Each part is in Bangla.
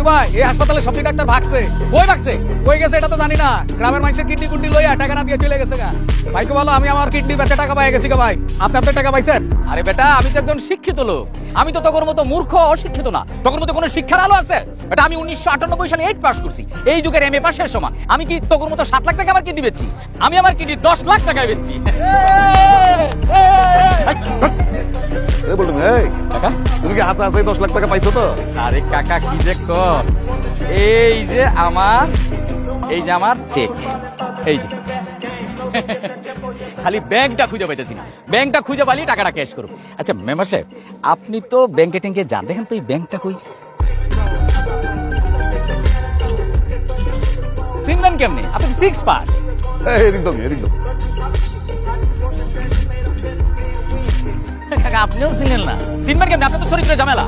ভাই এই হাসপাতালে সবজি ডাক্তার ভাগছে। কই ভাগছে? কই গেছে এটা তো জানি না। গ্রামের মানুষের কিডনি কুডনি লইয়া টাকা না দিয়ে চলে গেছে গা। ভাইকে বলো আমি আমার কিডনি বেচে টাকা পাই গেছি গা ভাই। আপনি আপনার টাকা পাইছেন? আরে বেটা, আমি তো একজন শিক্ষিত লোক। আমি তো তোর মতো মূর্খ অশিক্ষিত না। তোর মতো কোনো শিক্ষার আলো আছে? বেটা, আমি 1998 সালে 8 পাস করছি। এই যুগের এমএ পাশের সময় আমি কি তোর মতো 7 লাখ টাকা আমার কিডনি বেচছি? আমি আমার কিডনি 10 লাখ টাকায় বেচছি। এই বলুন, এই কাকা, তুমি কি হাতে হাতে 10 লাখ টাকা পাইছো তো? আরে কাকা কি যে কর, এই যে আমার চেক, এই যে খালি ব্যাংকটা খুঁজে পাইতেছি না। ব্যাংকটা খুঁজে পালি টাকাটা ক্যাশ করুন। আচ্ছা মেম্বার সাহেব, আপনি তো ব্যাংকে ট্যাঙ্কে যান, দেখেন তো এই ব্যাংকটা কই? চিনলেন কেমনে? আপনি 6 পাস। এই এদিক দাও, এদিক দাও। কাকা আপনিও চিনেন না? চিনবেন কেমনে? আপনি তো চরিত্রের ঝামেলা।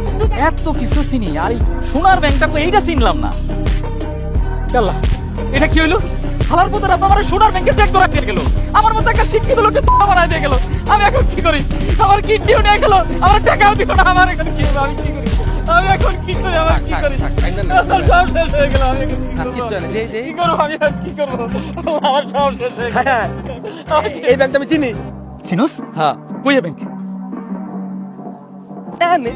এত কিছু চিনি আর এই সোনার ব্যাংকটা কই এইটা চিনলাম না। আল্লাহ, এটা কি হইলো? হালার পুত্র আমার সোনার ব্যাংকে চেক ধরা দিয়ে গেল। আমার মতো একটা শিক্ষিত লোককে চোখা বানায় দিয়ে গেল। আমি এখন কি করি? আমার কিডনিও নিয়ে গেল, আমার টাকাও দিল না। আমার এখন কি হবে? আমি কি করি? আমি এখন কি করি? আমার কি করি? আমার সব শেষ হয়ে গেল। আমি এখন কি করবো? কি করবো? আমি এখন কি করবো? আমার সব শেষ হয়ে গেল। এই ব্যাংকটা আমি চিনি। চিনোস? হ্যাঁ, কই এ ব্যাংক? এনে